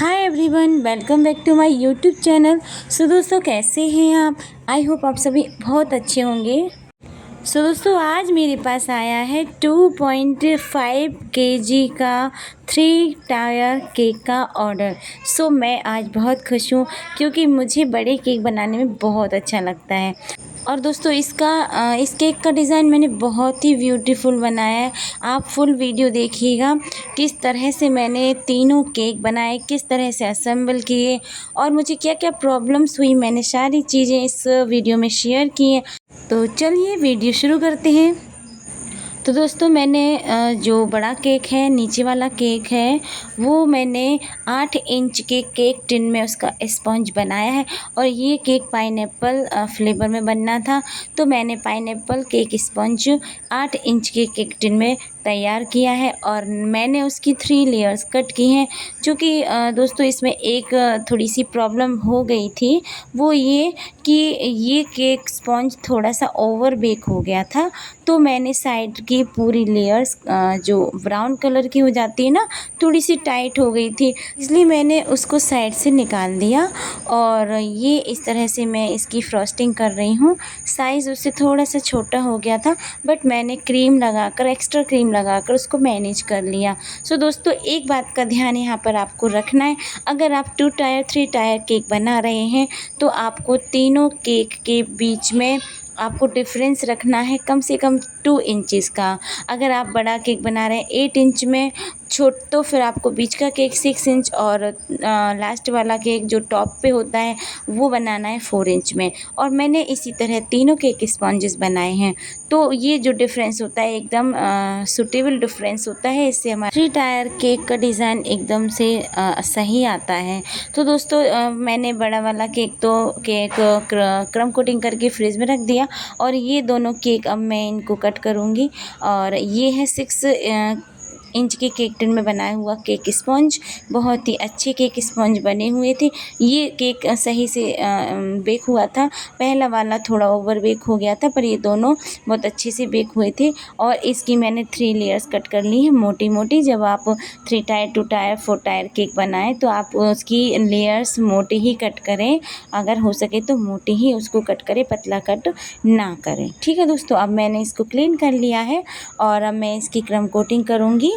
Hi everyone, welcome back to my YouTube channel. So दोस्तों, कैसे हैं आप? आई होप आप सभी बहुत अच्छे होंगे। सो दोस्तों, आज मेरे पास आया है 2.5 केजी का 3 टायर केक का ऑर्डर। सो मैं आज बहुत खुश हूँ क्योंकि मुझे बड़े केक बनाने में बहुत अच्छा लगता है। और दोस्तों, इस केक का डिज़ाइन मैंने बहुत ही ब्यूटीफुल बनाया है। आप फुल वीडियो देखिएगा किस तरह से मैंने तीनों केक बनाए, किस तरह से असेंबल किए और मुझे क्या क्या प्रॉब्लम्स हुई, मैंने सारी चीज़ें इस वीडियो में शेयर की हैं। तो चलिए वीडियो शुरू करते हैं। तो दोस्तों, मैंने जो बड़ा केक है, नीचे वाला केक है, वो मैंने 8 इंच के केक टिन में उसका स्पंज बनाया है। और ये केक पाइनएप्पल फ्लेवर में बनना था, तो मैंने पाइनएप्पल केक स्पंज 8 इंच के केक टिन में तैयार किया है। और मैंने उसकी 3 लेयर्स कट की हैं। चूँकि दोस्तों, इसमें एक थोड़ी सी प्रॉब्लम हो गई थी, वो ये कि ये केक स्पंज थोड़ा सा ओवर बेक हो गया था। तो मैंने साइड की पूरी लेयर्स जो ब्राउन कलर की हो जाती है ना, थोड़ी सी टाइट हो गई थी, इसलिए मैंने उसको साइड से निकाल दिया। और ये इस तरह से मैं इसकी फ्रॉस्टिंग कर रही हूँ। साइज़ उससे थोड़ा सा छोटा हो गया था, बट मैंने क्रीम लगाकर, एक्स्ट्रा क्रीम लगाकर उसको मैनेज कर लिया। सो दोस्तों, एक बात का ध्यान यहाँ पर आपको रखना है। अगर आप 2 टायर 3 टायर केक बना रहे हैं तो आपको तीनों केक के बीच में आपको डिफरेंस रखना है कम से कम 2 इंचेस का। अगर आप बड़ा केक बना रहे हैं 8 इंच में, तो फिर आपको बीच का केक 6 इंच और लास्ट वाला केक जो टॉप पे होता है वो बनाना है 4 इंच में। और मैंने इसी तरह तीनों केक स्पॉन्जेस बनाए हैं। तो ये जो डिफरेंस होता है एकदम सूटेबल डिफरेंस होता है, इससे हमारा 3 टायर केक का डिज़ाइन एकदम से सही आता है। तो दोस्तों, मैंने बड़ा वाला केक क्रम कोटिंग करके फ्रिज में रख दिया। और ये दोनों केक अब मैं इनको कट करूँगी। और ये है 6 इंच के केक टिन में बनाया हुआ केक स्पंज। बहुत ही अच्छे केक स्पंज बने हुए थे। ये केक सही से बेक हुआ था। पहला वाला थोड़ा ओवर बेक हो गया था, पर ये दोनों बहुत अच्छे से बेक हुए थे। और इसकी मैंने 3 लेयर्स कट कर ली हैं मोटी मोटी। जब आप 3 टायर 2 टायर 4 टायर केक बनाएं तो आप उसकी लेयर्स मोटी ही कट करें। अगर हो सके तो मोटी ही उसको कट करें, पतला कट ना करें। ठीक है दोस्तों, अब मैंने इसको क्लीन कर लिया है और अब मैं इसकी क्रम कोटिंग करूँगी।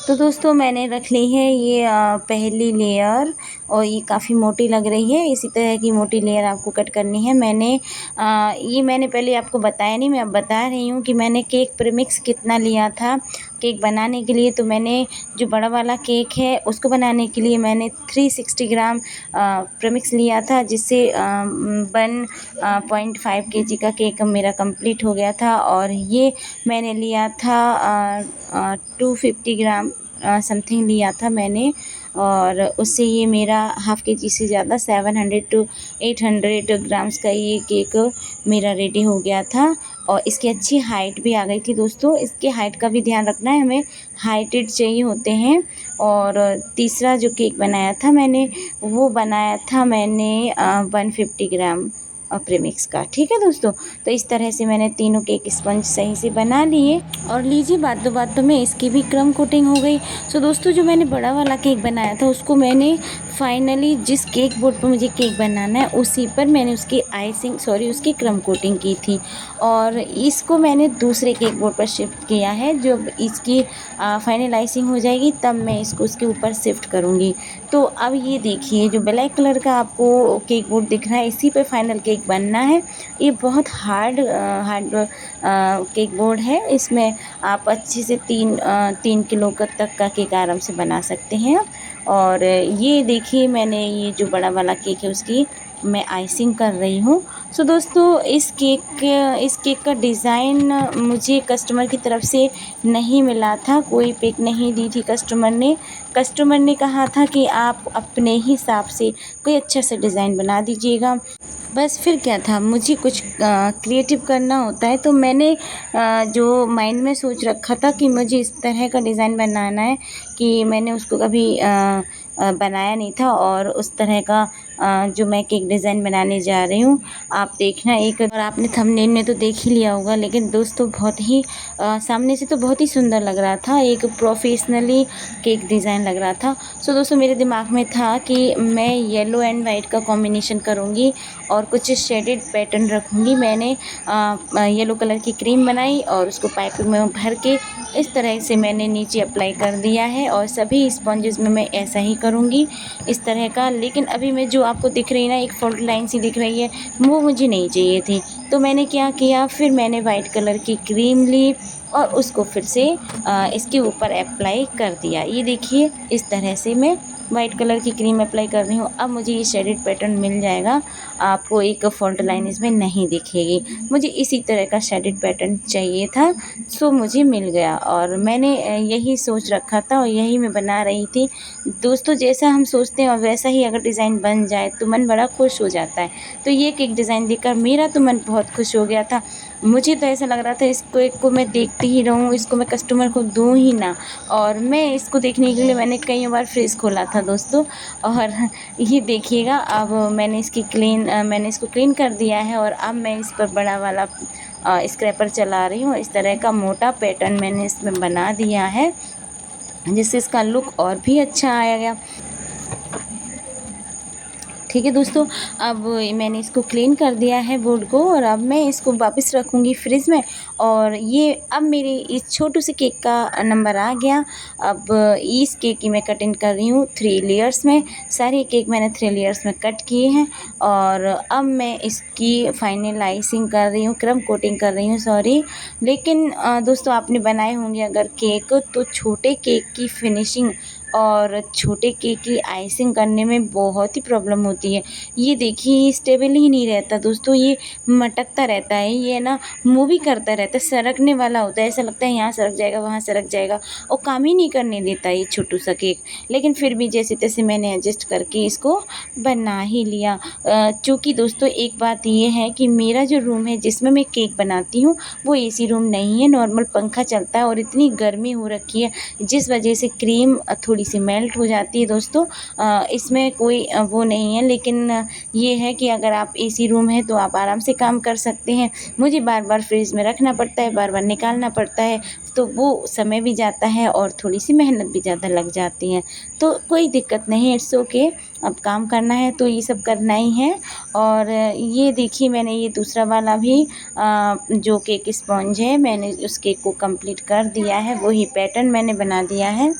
तो दोस्तों, मैंने रख ली है ये पहली लेयर, और ये काफ़ी मोटी लग रही है। इसी तरह की मोटी लेयर आपको कट करनी है। ये मैंने पहले आपको बताया नहीं, मैं अब बता रही हूँ कि मैंने केक प्रीमिक्स कितना लिया था केक बनाने के लिए। तो मैंने जो बड़ा वाला केक है उसको बनाने के लिए मैंने 360 ग्राम प्रीमिक्स लिया था, जिससे 1.5 केजी का केक मेरा कंप्लीट हो गया था। और ये मैंने लिया था 250 ग्राम समथिंग लिया था मैंने। और उससे ये मेरा हाफ़ केजी से ज़्यादा 700 टू 800 ग्राम्स का ये केक मेरा रेडी हो गया था। और इसकी अच्छी हाइट भी आ गई थी। दोस्तों, इसके हाइट का भी ध्यान रखना है, हमें हाइटेड चाहिए होते हैं। और तीसरा जो केक बनाया था मैंने, वो बनाया था मैंने 150 ग्राम प्रीमिक्स का। ठीक है दोस्तों, तो इस तरह से मैंने तीनों केक स्पंज सही से बना लिए। और लीजिए, बातों बातों में इसकी भी क्रम कोटिंग हो गई। सो दोस्तों, जो मैंने बड़ा वाला केक बनाया था उसको मैंने फाइनली जिस केक बोर्ड पर मुझे केक बनाना है उसी पर मैंने उसकी क्रम कोटिंग की थी। और इसको मैंने दूसरे केक बोर्ड पर शिफ्ट किया है। जब इसकी फाइनल आइसिंग हो जाएगी तब मैं इसको उसके ऊपर शिफ्ट करूँगी। तो अब ये देखिए, जो ब्लैक कलर का आपको केक बोर्ड दिख रहा है, इसी पे फाइनल केक बनना है। ये बहुत हार्ड केक बोर्ड है। इसमें आप अच्छे से 3 किलो तक का केक आराम से बना सकते हैं। और ये देखिए, मैंने ये जो बड़ा वाला केक है उसकी मैं आइसिंग कर रही हूँ। सो दोस्तों, इस केक का डिज़ाइन मुझे कस्टमर की तरफ से नहीं मिला था, कोई पिक नहीं दी थी कस्टमर ने कहा था कि आप अपने हिसाब से कोई अच्छा सा डिज़ाइन बना दीजिएगा। बस फिर क्या था, मुझे कुछ क्रिएटिव करना होता है। तो मैंने जो माइंड में सोच रखा था कि मुझे इस तरह का डिज़ाइन बनाना है, कि मैंने उसको कभी बनाया नहीं था और उस तरह का जो मैं केक डिज़ाइन बनाने जा रही हूँ। आप देखना एक, और आपने थंबनेल में तो देख ही लिया होगा, लेकिन दोस्तों बहुत ही सामने से तो बहुत ही सुंदर लग रहा था, एक प्रोफेशनली केक डिज़ाइन लग रहा था। सो दोस्तों मेरे दिमाग में था कि मैं येलो एंड वाइट का कॉम्बिनेशन करूँगी और कुछ शेडेड पैटर्न रखूँगी। मैंने येलो कलर की क्रीम बनाई और उसको पाइपिंग में भर के इस तरह से मैंने नीचे अप्लाई कर दिया है, और सभी स्पॉन्जेस में मैं ऐसा ही करूँगी इस तरह का। लेकिन अभी मैं जो आपको दिख रही है ना, एक फॉल्ट लाइन सी दिख रही है, वो मुझे नहीं चाहिए थी। तो मैंने क्या किया, फिर मैंने वाइट कलर की क्रीम ली और उसको फिर से इसके ऊपर अप्लाई कर दिया। ये देखिए इस तरह से मैं वाइट कलर की क्रीम अप्लाई कर रही हूँ। अब मुझे ये शेडेड पैटर्न मिल जाएगा, आपको एक फॉल्ट लाइन इसमें नहीं दिखेगी। मुझे इसी तरह का शेडेड पैटर्न चाहिए था, सो मुझे मिल गया, और मैंने यही सोच रखा था और यही मैं बना रही थी। दोस्तों जैसा हम सोचते हैं और वैसा ही अगर डिज़ाइन बन जाए तो मन बड़ा खुश हो जाता है। तो ये केक डिज़ाइन देखकर मेरा तो मन बहुत खुश हो गया था। मुझे तो ऐसा लग रहा था इसको एक को मैं देखती ही रहूँ, इसको मैं कस्टमर को दूँ ही ना। और मैं इसको देखने के लिए मैंने कई बार फ्रिज खोला था दोस्तों। और ये देखिएगा, अब मैंने इसको क्लीन कर दिया है, और अब मैं इस पर बड़ा वाला स्क्रैपर चला रही हूँ। इस तरह का मोटा पैटर्न मैंने इसमें बना दिया है, जिससे इसका लुक और भी अच्छा आएगा। ठीक है दोस्तों, अब मैंने इसको क्लीन कर दिया है बोर्ड को, और अब मैं इसको वापस रखूँगी फ्रिज में। और ये अब मेरे इस छोटू से केक का नंबर आ गया। अब इस केक की मैं कटिंग कर रही हूँ 3 लेयर्स में। सारे केक मैंने 3 लेयर्स में कट किए हैं, और अब मैं इसकी फाइनलाइजिंग कर रही हूँ, क्रम कोटिंग कर रही हूँ, सॉरी। लेकिन दोस्तों आपने बनाए होंगे अगर केक, तो छोटे केक की फिनिशिंग और छोटे केक की आइसिंग करने में बहुत ही प्रॉब्लम होती है। ये देखिए, ये स्टेबल ही नहीं रहता दोस्तों, ये मटकता रहता है, ये ना मूव भी करता रहता है, सरकने वाला होता है। ऐसा लगता है यहाँ सरक जाएगा, वहाँ सरक जाएगा, और काम ही नहीं करने देता ये छोटू सा केक। लेकिन फिर भी जैसे तैसे मैंने एडजस्ट करके इसको बना ही लिया। चूँकि दोस्तों एक बात ये है कि मेरा जो रूम है जिसमें मैं केक बनाती हूँ, वो एसी रूम नहीं है, नॉर्मल पंखा चलता है, और इतनी गर्मी हो रखी है जिस वजह से क्रीम थोड़ी सी मेल्ट हो जाती है दोस्तों। इसमें कोई वो नहीं है, लेकिन ये है कि अगर आप एसी रूम है तो आप आराम से काम कर सकते हैं। मुझे बार बार फ्रिज में रखना पड़ता है, बार बार निकालना पड़ता है, तो वो समय भी जाता है और थोड़ी सी मेहनत भी ज़्यादा लग जाती है। तो कोई दिक्कत नहीं है, इट्स ओके। अब काम करना है तो ये सब करना ही है। और ये देखिए, मैंने ये दूसरा वाला भी जो केक स्पॉन्ज है, मैंने उस केक को कंप्लीट कर दिया है, वही पैटर्न मैंने बना दिया है,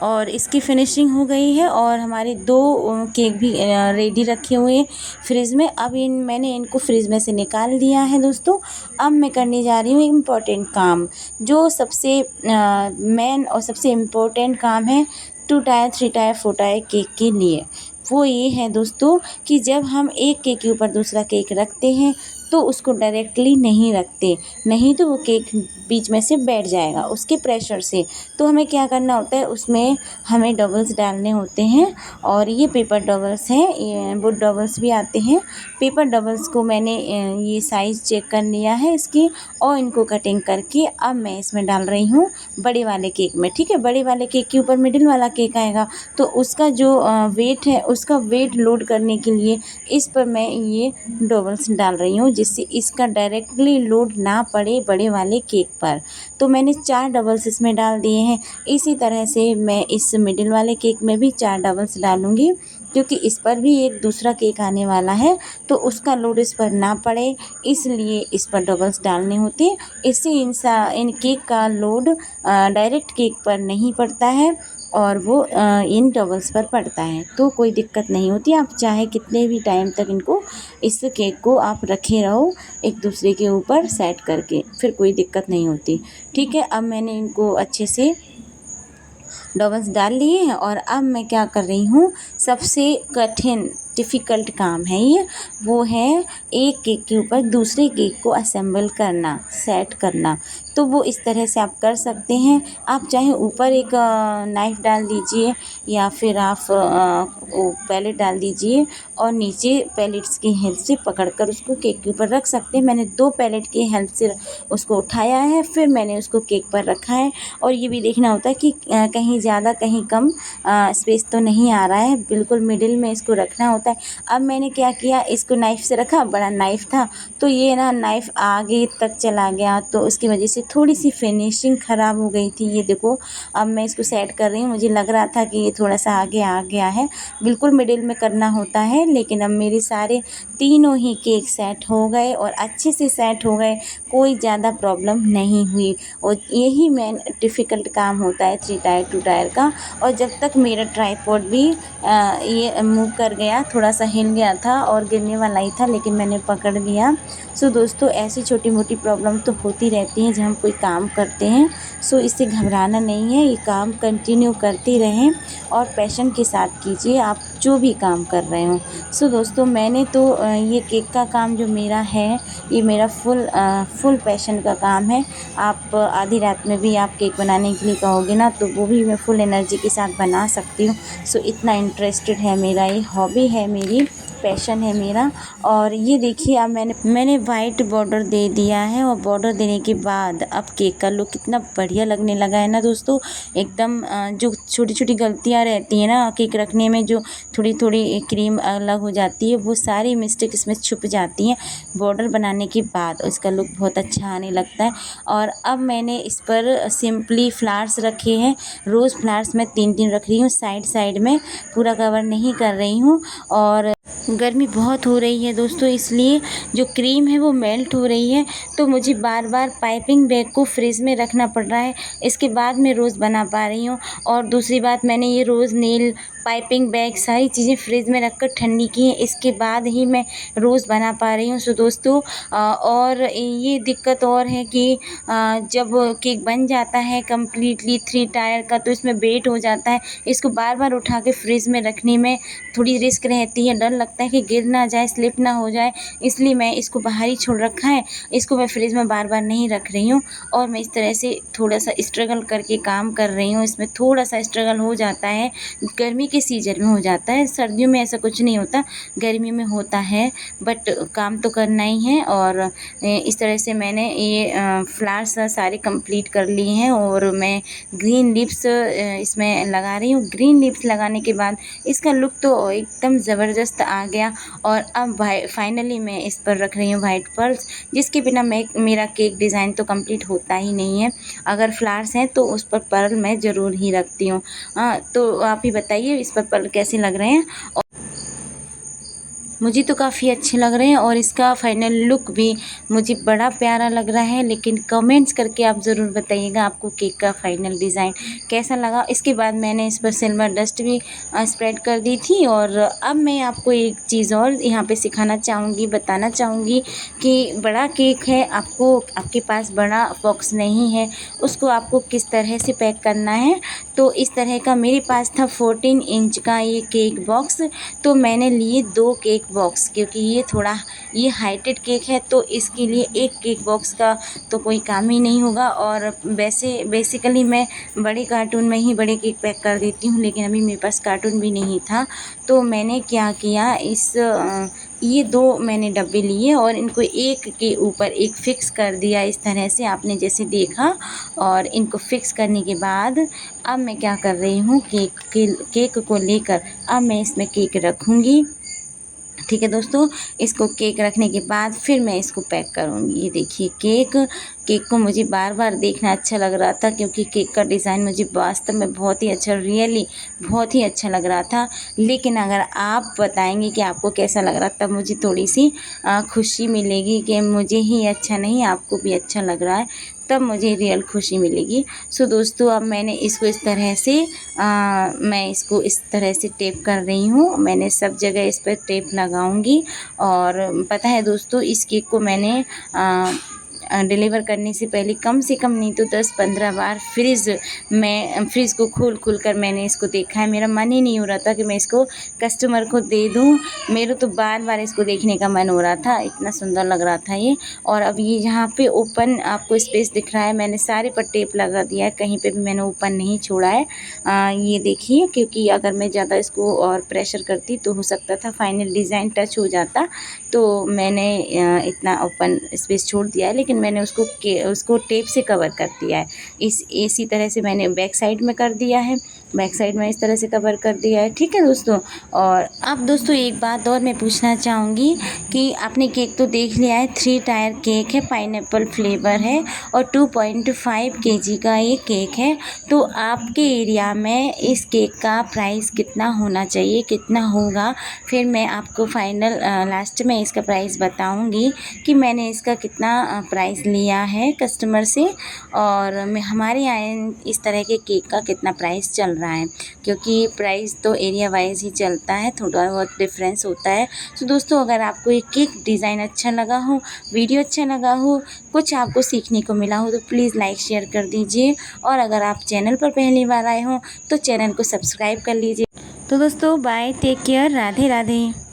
और इसकी फिनिशिंग हो गई है। और हमारे 2 केक भी रेडी रखे हुए हैं फ्रिज में। अब मैंने इनको फ्रिज में से निकाल दिया है दोस्तों। अब मैं करने जा रही हूँ इम्पोर्टेंट काम, जो सबसे मेन और सबसे इम्पोर्टेंट काम है 2 टायर 3 टायर 4 टायर केक के लिए। वो ये है दोस्तों कि जब हम एक केक के ऊपर दूसरा केक रखते हैं तो उसको डायरेक्टली नहीं रखते, नहीं तो वो केक बीच में से बैठ जाएगा उसके प्रेशर से। तो हमें क्या करना होता है, उसमें हमें डबल्स डालने होते हैं, और ये पेपर डबल्स हैं, ये वुड डबल्स भी आते हैं। पेपर डबल्स को मैंने ये साइज़ चेक कर लिया है इसकी, और इनको कटिंग करके अब मैं इसमें डाल रही हूँ बड़े वाले केक में। ठीक है, बड़े वाले केक के ऊपर मिडिल वाला केक आएगा, तो उसका जो वेट है, उसका वेट लोड करने के लिए इस पर मैं ये डबल्स डाल रही हूँ, जिससे इसका डायरेक्टली लोड ना पड़े बड़े वाले केक पर। तो मैंने 4 डबल्स इसमें डाल दिए हैं। इसी तरह से मैं इस मिडिल वाले केक में भी 4 डबल्स डालूँगी, क्योंकि इस पर भी एक दूसरा केक आने वाला है, तो उसका लोड इस पर ना पड़े, इसलिए इस पर डबल्स डालने होते हैं। इससे इन केक का लोड डायरेक्ट केक पर नहीं पड़ता है, और वो इन डबल्स पर पड़ता है, तो कोई दिक्कत नहीं होती। आप चाहे कितने भी टाइम तक इनको, इस केक को आप रखे रहो एक दूसरे के ऊपर सेट करके, फिर कोई दिक्कत नहीं होती। ठीक है, अब मैंने इनको अच्छे से डबल्स डाल लिए हैं, और अब मैं क्या कर रही हूँ, सबसे कठिन डिफ़िकल्ट काम है ये, वो है एक केक के ऊपर दूसरे केक को असेंबल करना, सेट करना। तो वो इस तरह से आप कर सकते हैं। आप चाहे ऊपर एक नाइफ़ डाल दीजिए, या फिर आप वो पैलेट डाल दीजिए, और नीचे पैलेट्स की हेल्प से पकड़कर उसको केक के ऊपर रख सकते हैं। मैंने 2 पैलेट की हेल्प से उसको उठाया है, फिर मैंने उसको केक पर रखा है। और ये भी देखना होता है कि कहीं कहीं ज़्यादा कहीं कम स्पेस तो नहीं आ रहा है, बिल्कुल मिडिल में इसको रखना होता है। अब मैंने क्या किया, इसको नाइफ़ से रखा, बड़ा नाइफ़ था तो ये ना नाइफ़ आगे तक चला गया, तो उसकी वजह से थोड़ी सी फिनिशिंग ख़राब हो गई थी। ये देखो अब मैं इसको सेट कर रही हूँ, मुझे लग रहा था कि ये थोड़ा सा आगे आ गया है, बिल्कुल मिडिल में करना होता है। लेकिन अब मेरे सारे तीनों ही केक सेट हो गए और अच्छे से सेट हो गए, कोई ज़्यादा प्रॉब्लम नहीं हुई। और यही मेन डिफ़िकल्ट काम होता है 3 टायर 2 टायर का। और जब तक मेरा ट्राइपॉड भी ये मूव कर गया, थोड़ा सा हिल गया था और गिरने वाला ही था, लेकिन मैंने पकड़ लिया। सो दोस्तों ऐसी छोटी मोटी प्रॉब्लम तो होती रहती हैं जब हम कोई काम करते हैं। सो इससे घबराना नहीं है, ये काम कंटिन्यू करते रहें और पैशन के साथ कीजिए आप जो भी काम कर रहे हो। सो दोस्तों मैंने तो ये केक का काम जो मेरा है, ये मेरा फुल पैशन का काम है। आप आधी रात में भी आप केक बनाने के लिए कहोगे ना, तो वो भी मैं फुल एनर्जी के साथ बना सकती हूँ। सो इतना इंटरेस्टेड है मेरा, ये हॉबी है मेरी, पैशन है मेरा। और ये देखिए अब मैंने वाइट बॉर्डर दे दिया है और बॉर्डर देने के बाद अब केक का लुक कितना बढ़िया लगने लगा है ना दोस्तों। एकदम जो छोटी छोटी गलतियाँ रहती हैं ना केक रखने में, जो थोड़ी थोड़ी क्रीम अलग हो जाती है, वो सारी मिस्टेक इसमें छुप जाती हैं बॉर्डर बनाने के बाद। इसका लुक बहुत अच्छा आने लगता है। और अब मैंने इस पर सिंपली फ्लावर्स रखे हैं, रोज़ फ्लावर्स मैं 3 रख रही हूँ साइड साइड में, पूरा कवर नहीं कर रही हूँ। और गर्मी बहुत हो रही है दोस्तों, इसलिए जो क्रीम है वो मेल्ट हो रही है, तो मुझे बार बार पाइपिंग बैग को फ्रिज में रखना पड़ रहा है, इसके बाद मैं रोज़ बना पा रही हूँ। और दूसरी बात, मैंने ये रोज़ नेल पाइपिंग बैग सारी चीज़ें फ्रिज में रख कर ठंडी की हैं, इसके बाद ही मैं रोज़ बना पा रही हूँ। सो दोस्तों और ये दिक्कत और है कि जब केक बन जाता है कम्प्लीटली 3 टायर का, तो इसमें वेट हो जाता है, इसको बार बार उठा के फ्रिज में रखने में थोड़ी रिस्क रहती है, डर लगता है कि गिर ना जाए, स्लिप ना हो जाए, इसलिए मैं इसको बाहर ही छोड़ रखा है, इसको मैं फ्रिज में बार बार नहीं रख रही हूँ। और मैं इस तरह से थोड़ा सा स्ट्रगल करके काम कर रही हूँ, इसमें थोड़ा सा स्ट्रगल हो जाता है, गर्मी के सीजन में हो जाता है, सर्दियों में ऐसा कुछ नहीं होता, गर्मी में होता है, बट काम तो करना ही है। और इस तरह से मैंने ये फ्लावर्स सारे कंप्लीट कर लिए हैं और मैं ग्रीन लिप्स इसमें लगा रही हूँ। ग्रीन लिप्स लगाने के बाद इसका लुक तो एकदम ज़बरदस्त आ गया। और अब फाइनली मैं इस पर रख रही हूँ वाइट पर्ल्स, जिसके बिना मेरा केक डिज़ाइन तो कंप्लीट होता ही नहीं है। अगर फ्लावर्स हैं तो उस पर पर्ल मैं ज़रूर ही रखती हूँ। तो आप ही बताइए इस पर पर्ल कैसे लग रहे हैं। मुझे तो काफ़ी अच्छे लग रहे हैं और इसका फाइनल लुक भी मुझे बड़ा प्यारा लग रहा है। लेकिन कमेंट्स करके आप ज़रूर बताइएगा आपको केक का फाइनल डिज़ाइन कैसा लगा। इसके बाद मैंने इस पर सिल्वर डस्ट भी स्प्रेड कर दी थी। और अब मैं आपको एक चीज़ और यहाँ पे सिखाना चाहूँगी, बताना चाहूँगी कि बड़ा केक है, आपके पास बड़ा बॉक्स नहीं है, उसको आपको किस तरह से पैक करना है। तो इस तरह का मेरे पास था 14 इंच का ये केक बॉक्स, तो मैंने लिए 2 केक बॉक्स, क्योंकि ये हाइटेड केक है, तो इसके लिए एक केक बॉक्स का तो कोई काम ही नहीं होगा। और वैसे बेसिकली मैं बड़े कार्टून में ही बड़े केक पैक कर देती हूँ, लेकिन अभी मेरे पास कार्टून भी नहीं था, तो मैंने क्या किया, ये 2 मैंने डब्बे लिए और इनको एक के ऊपर एक फ़िक्स कर दिया इस तरह से, आपने जैसे देखा। और इनको फ़िक्स करने के बाद अब मैं क्या कर रही हूँ, केक को लेकर अब मैं इसमें केक रखूँगी। ठीक है दोस्तों, इसको केक रखने के बाद फिर मैं इसको पैक करूँगी। ये देखिए केक को मुझे बार बार देखना अच्छा लग रहा था, क्योंकि केक का डिज़ाइन मुझे वास्तव में बहुत ही अच्छा, रियली बहुत ही अच्छा लग रहा था। लेकिन अगर आप बताएंगे कि आपको कैसा लग रहा, तब मुझे थोड़ी सी खुशी मिलेगी कि मुझे ही अच्छा नहीं आपको भी अच्छा लग रहा है, तब मुझे रियल खुशी मिलेगी। सो दोस्तों अब मैंने इसको इस तरह से मैं इसको इस तरह से टेप कर रही हूँ। मैंने सब जगह इस पर टेप लगाऊंगी। और पता है दोस्तों, इस केक को मैंने डिलीवर करने से पहले कम से कम नहीं तो 10-15 बार फ्रिज को खोल कर मैंने इसको देखा है। मेरा मन ही नहीं हो रहा था कि मैं इसको कस्टमर को दे दूँ, मेरा तो बार बार इसको देखने का मन हो रहा था, इतना सुंदर लग रहा था ये। और अब ये यहाँ पे ओपन आपको स्पेस दिख रहा है, मैंने सारे पर टेप लगा दिया है, कहीं पे भी मैंने ओपन नहीं छोड़ा है। ये देखिए, क्योंकि अगर मैं ज़्यादा इसको और प्रेशर करती तो हो सकता था फाइनल डिज़ाइन टच हो जाता, तो मैंने इतना ओपन स्पेस छोड़ दिया है। लेकिन मैंने उसको टेप से कवर कर दिया है। इसी तरह से मैंने बैक साइड में कर दिया है, बैक साइड में इस तरह से कवर कर दिया है। ठीक है दोस्तों। और अब दोस्तों एक बात और मैं पूछना चाहूँगी कि आपने केक तो देख लिया है, 3 टायर केक है, पाइनएप्पल फ्लेवर है और 2.5 केजी का ये केक है। तो आपके एरिया में इस केक का प्राइस कितना होना चाहिए, कितना होगा, फिर मैं आपको फाइनल लास्ट में इसका प्राइस बताऊंगी कि मैंने इसका कितना प्राइस लिया है कस्टमर से, और मैं हमारे यहाँ इस तरह के केक का कितना प्राइस चल रहा है, क्योंकि प्राइस तो एरिया वाइज ही चलता है, थोड़ा बहुत डिफरेंस होता है। तो दोस्तों अगर आपको ये केक डिज़ाइन अच्छा लगा हो, वीडियो अच्छा लगा हो, कुछ आपको सीखने को मिला हो, तो प्लीज़ लाइक शेयर कर दीजिए। और अगर आप चैनल पर पहली बार आए हो तो चैनल को सब्सक्राइब कर लीजिए। तो दोस्तों bye, take care, Radhe Radhe.